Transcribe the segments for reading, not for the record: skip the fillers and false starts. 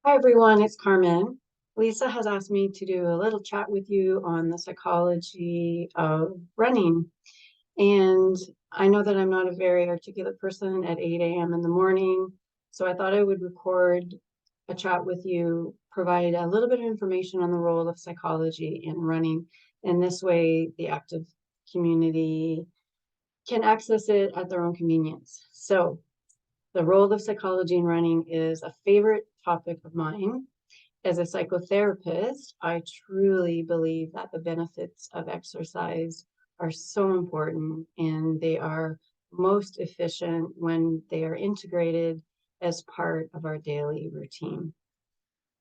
Hi everyone, it's Carmen. Lisa has asked me to do a little chat with you on the psychology of running. And I know that I'm not a very articulate person at 8 a.m. in the morning, so I thought I would record a chat with you, provide a little bit of information on the role of psychology in running. And this way, the active community can access it at their own convenience. So, the role of psychology in running is a favorite topic of mine. As a psychotherapist, I truly believe that the benefits of exercise are so important and they are most efficient when they are integrated as part of our daily routine.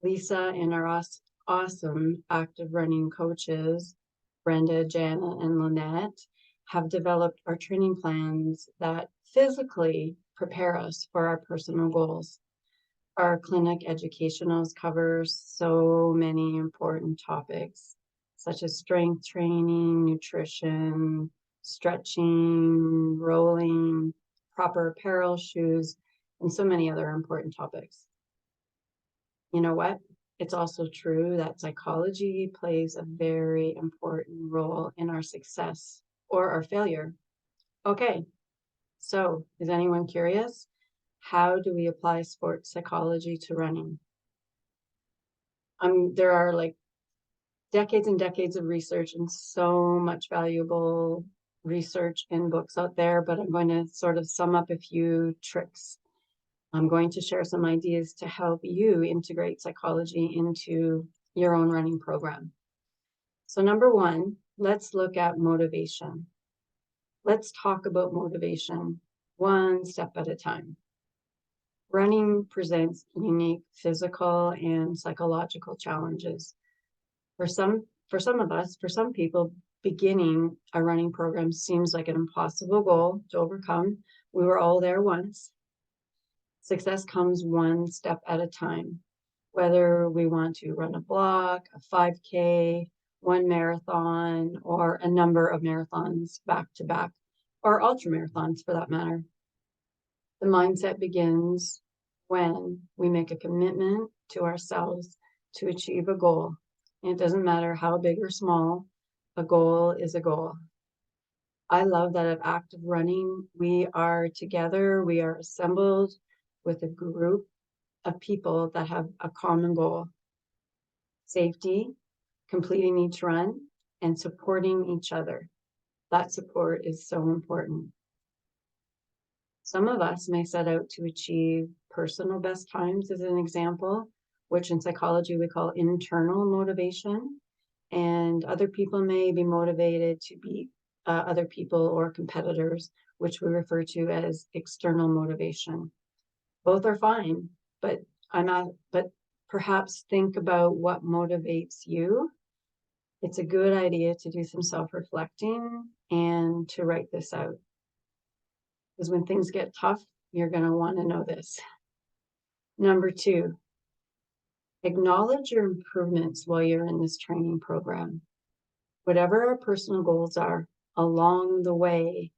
Lisa and our awesome active running coaches, Brenda, Jana, and Lynette, have developed our training plans that physically prepare us for our personal goals. Our clinic educationals cover so many important topics, such as strength training, nutrition, stretching, rolling, proper apparel, shoes, and so many other important topics. You know what? It's also true that psychology plays a very important role in our success or our failure. Okay, so is anyone curious? How do we apply sports psychology to running? There are like decades and decades of research and so much valuable research and books out there, but I'm going to sort of sum up a few tricks. I'm going to share some ideas to help you integrate psychology into your own running program. So number one, let's look at motivation. Let's talk about motivation one step at a time. Running presents unique physical and psychological challenges. For some of us, for some people, beginning a running program seems like an impossible goal to overcome. We were all there once. Success comes one step at a time. Whether we want to run a block, a 5K, one marathon, or a number of marathons back to back, or ultra marathons for that matter. The mindset begins when we make a commitment to ourselves to achieve a goal. And it doesn't matter how big or small, a goal is a goal. I love that at Active Running, we are together, we are assembled with a group of people that have a common goal: safety, completing each run, and supporting each other. That support is so important. Some of us may set out to achieve personal best times as an example, which in psychology we call internal motivation. And other people may be motivated to beat other people or competitors, which we refer to as external motivation. Both are fine, but perhaps think about what motivates you. It's a good idea to do some self-reflecting and to write this out. Because when things get tough, you're going to want to know this. Number two, acknowledge your improvements while you're in this training program. Whatever our personal goals are, along the way,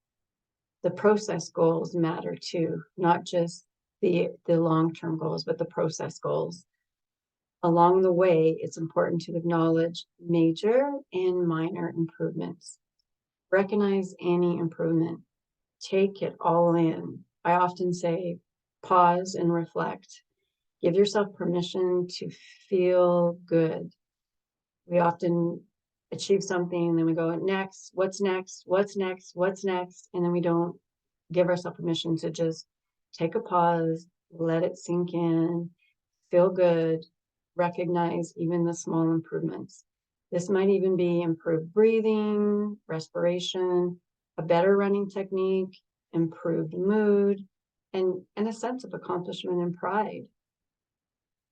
the process goals matter too, not just the long-term goals, but the process goals. Along the way, it's important to acknowledge major and minor improvements. Recognize any improvement. Take it all in. I often say, pause and reflect. Give yourself permission to feel good. We often achieve something and then we go, next, what's next, what's next, what's next? And then we don't give ourselves permission to just take a pause, let it sink in, feel good, recognize even the small improvements. This might even be improved breathing, respiration, a better running technique, improved mood, and a sense of accomplishment and pride.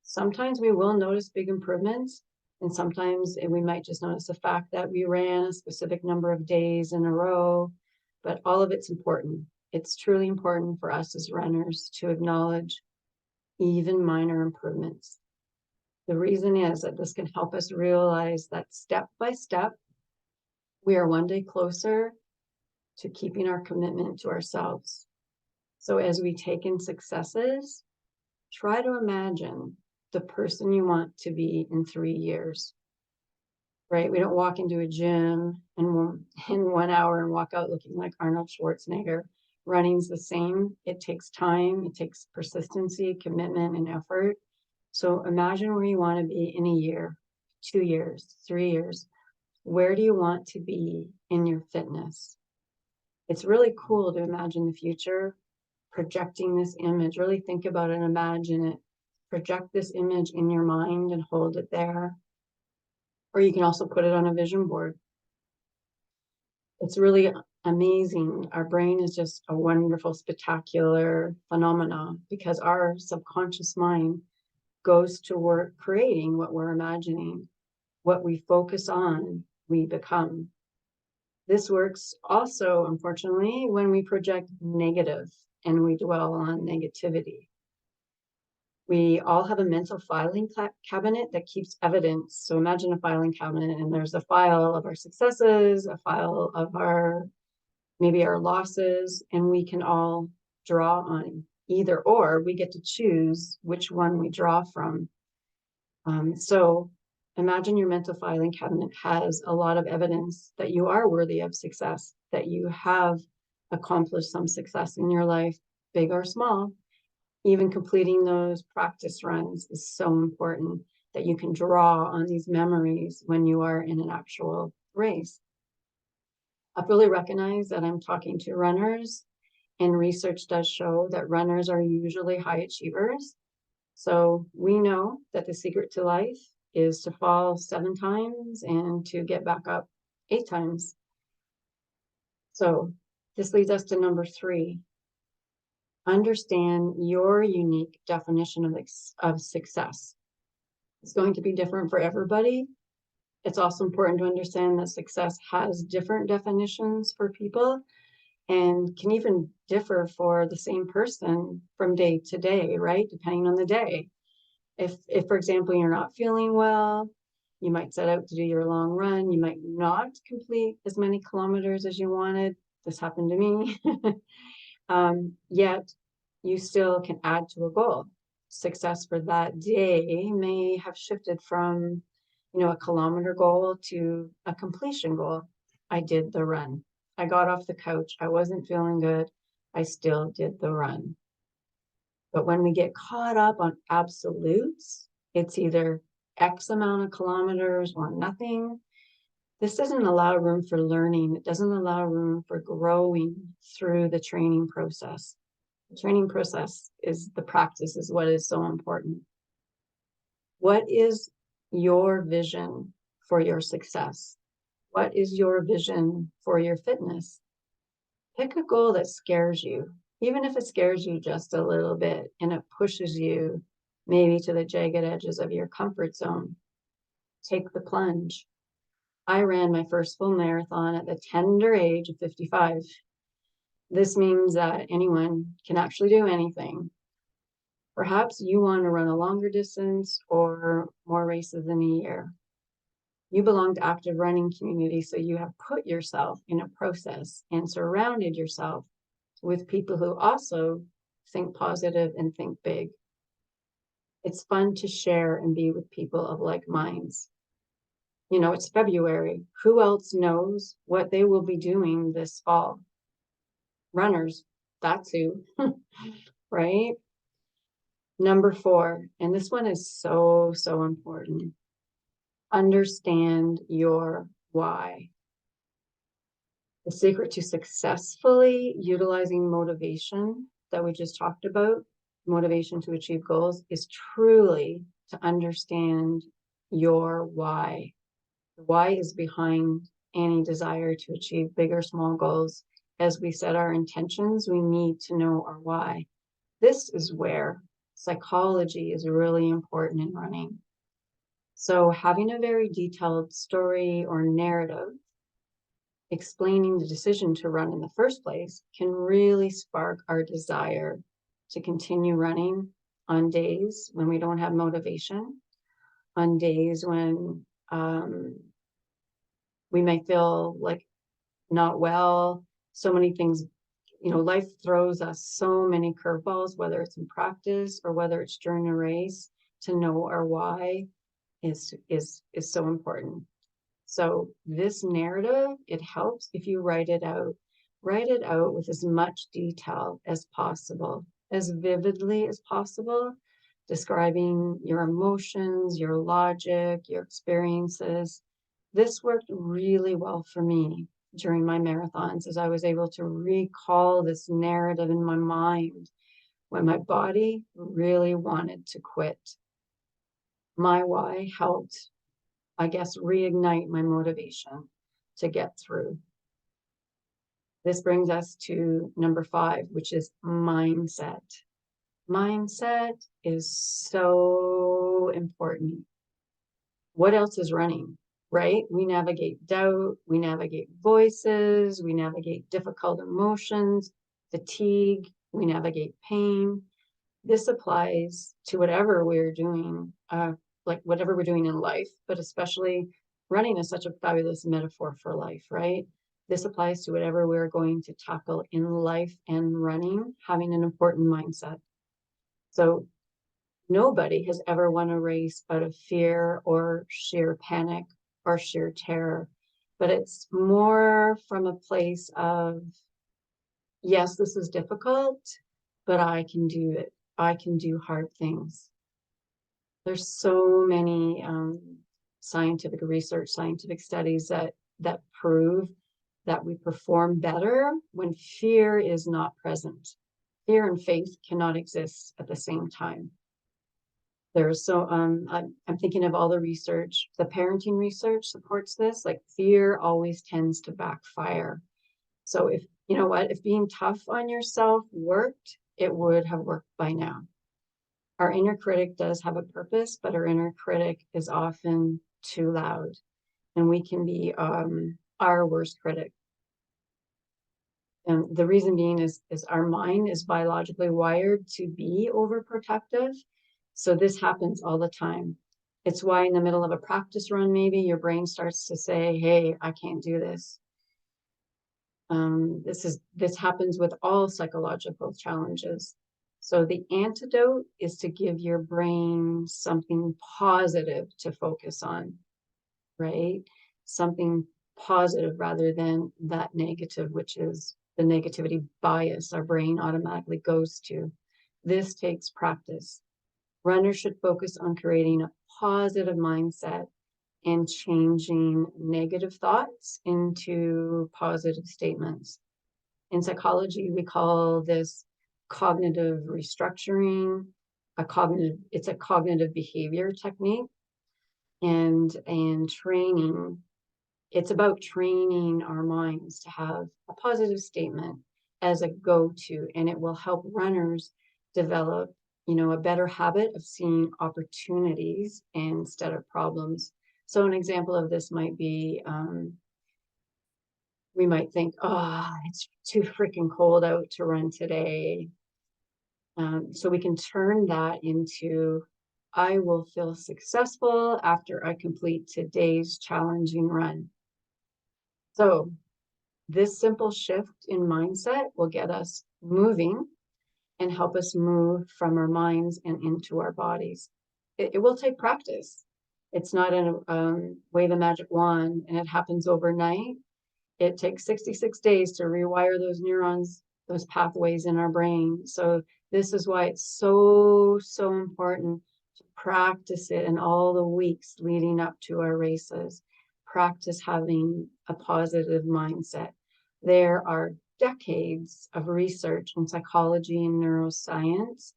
Sometimes we will notice big improvements, and sometimes we might just notice the fact that we ran a specific number of days in a row, but all of it's important. It's truly important for us as runners to acknowledge even minor improvements. The reason is that this can help us realize that step by step, we are one day closer to keeping our commitment to ourselves. So as we take in successes, try to imagine the person you want to be in 3 years, right? We don't walk into a gym in 1 hour and walk out looking like Arnold Schwarzenegger. Running's the same. It takes time, it takes persistency, commitment, and effort. So imagine where you want to be in a year, 2 years, 3 years. Where do you want to be in your fitness? It's really cool to imagine the future, projecting this image. Really think about it, imagine it. Project this image in your mind and hold it there. Or you can also put it on a vision board. It's really amazing. Our brain is just a wonderful, spectacular phenomenon because our subconscious mind goes to work creating what we're imagining. What we focus on, we become. This works also, unfortunately, when we project negative and we dwell on negativity. We all have a mental filing cabinet that keeps evidence. So imagine a filing cabinet, and there's a file of our successes, a file of maybe our losses, and we can all draw on either or. We get to choose which one we draw from. So imagine your mental filing cabinet has a lot of evidence that you are worthy of success, that you have accomplished some success in your life, big or small. Even completing those practice runs is so important, that you can draw on these memories when you are in an actual race. I've really recognized that I'm talking to runners, and research does show that runners are usually high achievers. So we know that the secret to life is to fall 7 times and to get back up 8 times. So this leads us to number 3. Understand your unique definition of success. It's going to be different for everybody. It's also important to understand that success has different definitions for people and can even differ for the same person from day to day, right? Depending on the day. If, for example, you're not feeling well, you might set out to do your long run. You might not complete as many kilometers as you wanted. This happened to me. Yet you still can add to a goal. Success for that day may have shifted from, a kilometer goal to a completion goal. I did the run. I got off the couch. I wasn't feeling good. I still did the run. But when we get caught up on absolutes, it's either X amount of kilometers or nothing. This doesn't allow room for learning. It doesn't allow room for growing through the training process. The training process is the practice, is what is so important. What is your vision for your success? What is your vision for your fitness? Pick a goal that scares you, even if it scares you just a little bit and it pushes you maybe to the jagged edges of your comfort zone. Take the plunge. I ran my first full marathon at the tender age of 55. This means that anyone can actually do anything. Perhaps you want to run a longer distance or more races in a year. You belong to active running community, so you have put yourself in a process and surrounded yourself with people who also think positive and think big. It's fun to share and be with people of like minds. It's February. Who else knows what they will be doing this fall? Runners, that's who, right? Number 4, and this one is so, so important. Understand your why. The secret to successfully utilizing motivation that we just talked about, motivation to achieve goals, is truly to understand your why. The why is behind any desire to achieve big or small goals. As we set our intentions, we need to know our why. This is where psychology is really important in running. So having a very detailed story or narrative explaining the decision to run in the first place can really spark our desire to continue running on days when we don't have motivation, on days when we may feel like not well. So many things, life throws us so many curveballs, whether it's in practice or whether it's during a race, to know our why is so important. So this narrative, it helps if you write it out. Write it out with as much detail as possible, as vividly as possible, describing your emotions, your logic, your experiences. This worked really well for me during my marathons, as I was able to recall this narrative in my mind when my body really wanted to quit. My why helped, I guess, reignite my motivation to get through. This brings us to number 5, which is mindset. Mindset is so important. What else is running, right? We navigate doubt, we navigate voices, we navigate difficult emotions, fatigue, we navigate pain. This applies to whatever we're doing, like whatever we're doing in life, but especially running is such a fabulous metaphor for life, right? This applies to whatever we're going to tackle in life, and running, having an important mindset. So nobody has ever won a race out of fear or sheer panic or sheer terror, but it's more from a place of, yes, this is difficult, but I can do it. I can do hard things. There's so many scientific research, scientific studies that prove that we perform better when fear is not present. Fear and faith cannot exist at the same time. There's so I'm thinking of all the research, the parenting research supports this. Like, fear always tends to backfire. So if you know what, if being tough on yourself worked, it would have worked by now. Our inner critic does have a purpose, but our inner critic is often too loud, and we can be our worst critic. And the reason being is our mind is biologically wired to be overprotective. So this happens all the time. It's why in the middle of a practice run, maybe your brain starts to say, hey, I can't do this. This happens with all psychological challenges. So the antidote is to give your brain something positive to focus on, right? Something positive rather than that negative, which is the negativity bias our brain automatically goes to. This takes practice. Runners should focus on creating a positive mindset and changing negative thoughts into positive statements. In psychology, we call this cognitive restructuring. It's a cognitive behavior technique, and training. It's about training our minds to have a positive statement as a go-to, and it will help runners develop, a better habit of seeing opportunities instead of problems. So an example of this might be, we might think, oh, it's too freaking cold out to run today. So we can turn that into, I will feel successful after I complete today's challenging run. So this simple shift in mindset will get us moving and help us move from our minds and into our bodies. It will take practice. It's not a wave a magic wand and it happens overnight. It takes 66 days to rewire those neurons, those pathways in our brain. So this is why it's so, so important to practice it in all the weeks leading up to our races. Practice having a positive mindset. There are decades of research in psychology and neuroscience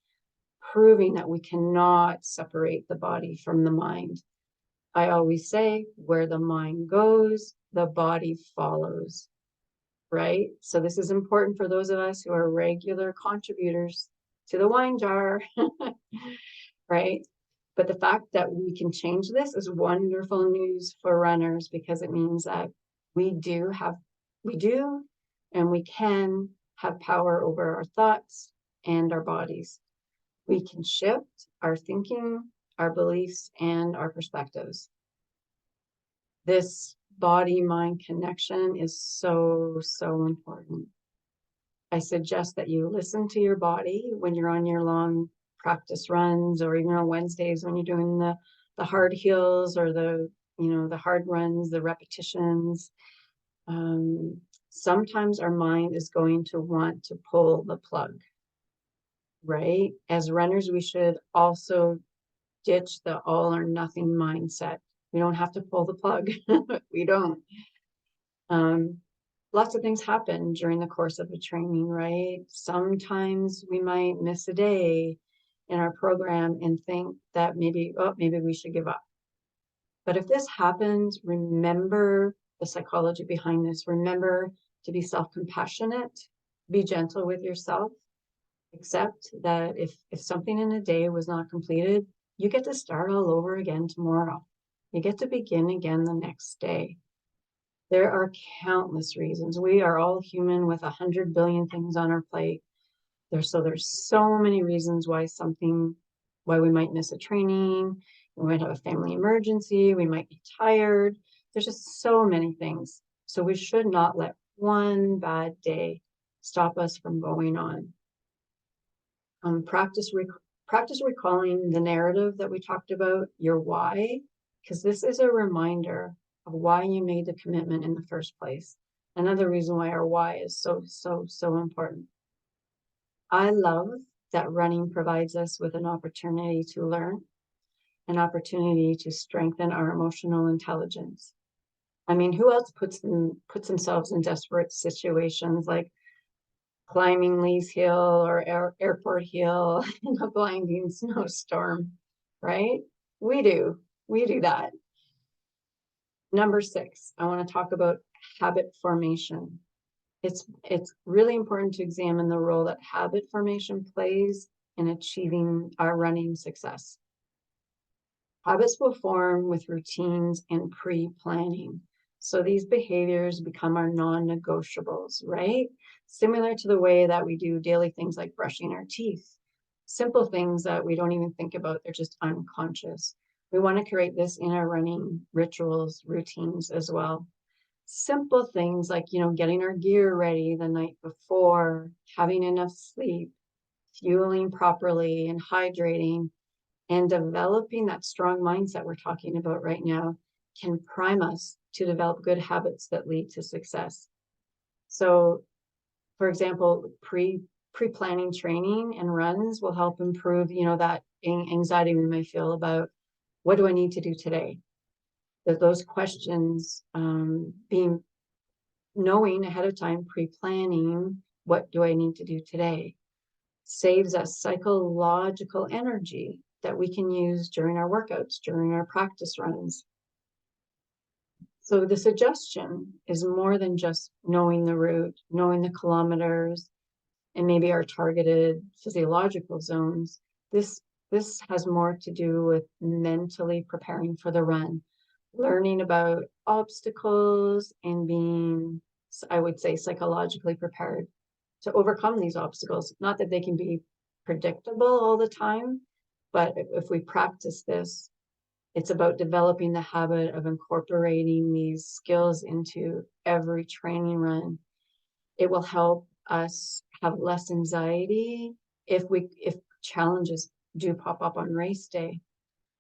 proving that we cannot separate the body from the mind. I always say, where the mind goes, the body follows, right? So this is important for those of us who are regular contributors to the wine jar, right? But the fact that we can change this is wonderful news for runners, because it means that we do and we can have power over our thoughts and our bodies. We can shift our thinking, our beliefs, and our perspectives. This body-mind connection is so, so important. I suggest that you listen to your body when you're on your long practice runs, or even on Wednesdays when you're doing the hard hills or the hard runs, the repetitions. Sometimes our mind is going to want to pull the plug, right? As runners, we should also ditch the all or nothing mindset. We don't have to pull the plug. We don't. Lots of things happen during the course of a training, right? Sometimes we might miss a day in our program and think that maybe we should give up. But if this happens, remember the psychology behind this. Remember to be self-compassionate, be gentle with yourself, accept that if something in a day was not completed, you get to start all over again tomorrow. You get to begin again the next day. There are countless reasons. We are all human with 100 billion things on our plate. There's so many reasons why we might miss a training. We might have a family emergency. We might be tired. There's just so many things. So we should not let one bad day stop us from going on. Practice recalling the narrative that we talked about, your why, because this is a reminder of why you made the commitment in the first place. Another reason why our why is so important. I love that running provides us with an opportunity to learn, an opportunity to strengthen our emotional intelligence. I mean, who else puts themselves in desperate situations like climbing Lee's Hill or Airport Hill in a blinding snowstorm, right? We do that. Number 6, I want to talk about habit formation. It's really important to examine the role that habit formation plays in achieving our running success. Habits will form with routines and pre-planning. So these behaviors become our non-negotiables, right? Similar to the way that we do daily things like brushing our teeth. Simple things that we don't even think about, they're just unconscious. We want to create this in our running rituals, routines as well. Simple things like, getting our gear ready the night before, having enough sleep, fueling properly and hydrating, and developing that strong mindset we're talking about right now can prime us to develop good habits that lead to success. So, for example, pre-planning training and runs will help improve, that anxiety we may feel about what do I need to do today? Those questions, knowing ahead of time, pre-planning, what do I need to do today, saves us psychological energy that we can use during our workouts, during our practice runs. So the suggestion is more than just knowing the route, knowing the kilometers, and maybe our targeted physiological zones. This has more to do with mentally preparing for the run, learning about obstacles and being, I would say, psychologically prepared to overcome these obstacles. Not that they can be predictable all the time, but if we practice this, it's about developing the habit of incorporating these skills into every training run. It will help us have less anxiety if challenges do pop up on race day,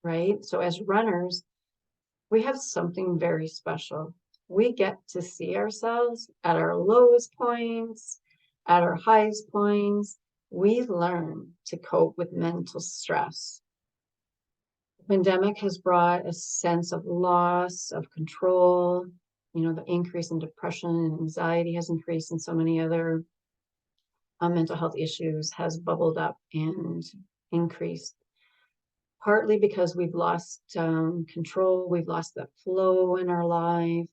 right? So as runners, we have something very special. We get to see ourselves at our lowest points, at our highest points. We learn to cope with mental stress. The pandemic has brought a sense of loss of control. The increase in depression and anxiety has increased, and so many other mental health issues has bubbled up and increased. Partly because we've lost control, we've lost that flow in our life.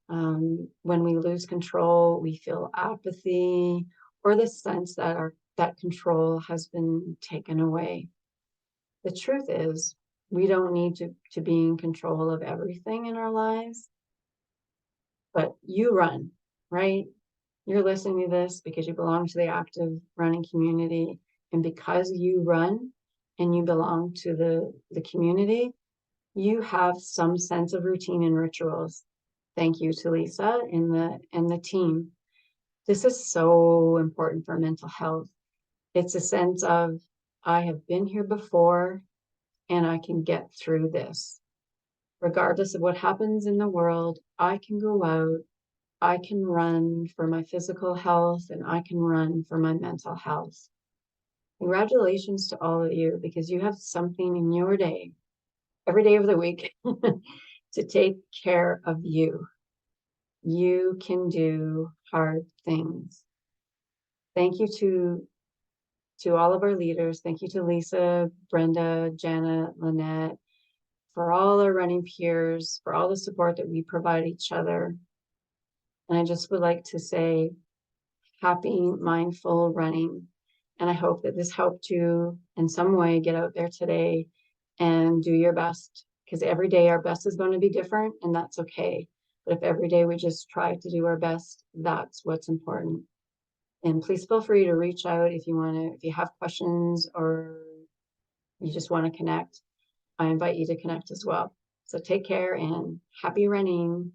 When we lose control, we feel apathy or the sense that that control has been taken away. The truth is, we don't need to be in control of everything in our lives, but you run, right? You're listening to this because you belong to the active running community, and because you run and you belong to the community, you have some sense of routine and rituals. Thank you to Lisa and the team. This is so important for mental health. It's a sense of I have been here before and I can get through this. Regardless of what happens in the world, I can go out, I can run for my physical health, and I can run for my mental health. Congratulations to all of you, because you have something in your day, every day of the week, to take care of you. You can do hard things. Thank you to all of our leaders. Thank you to Lisa, Brenda, Janet, Lynette, for all our running peers, for all the support that we provide each other. And I just would like to say happy mindful running. And I hope that this helped you in some way get out there today and do your best, because every day our best is going to be different, and that's okay. But if every day we just try to do our best, that's what's important. And please feel free to reach out if you want to, if you have questions or you just want to connect. I invite you to connect as well. So take care and happy running.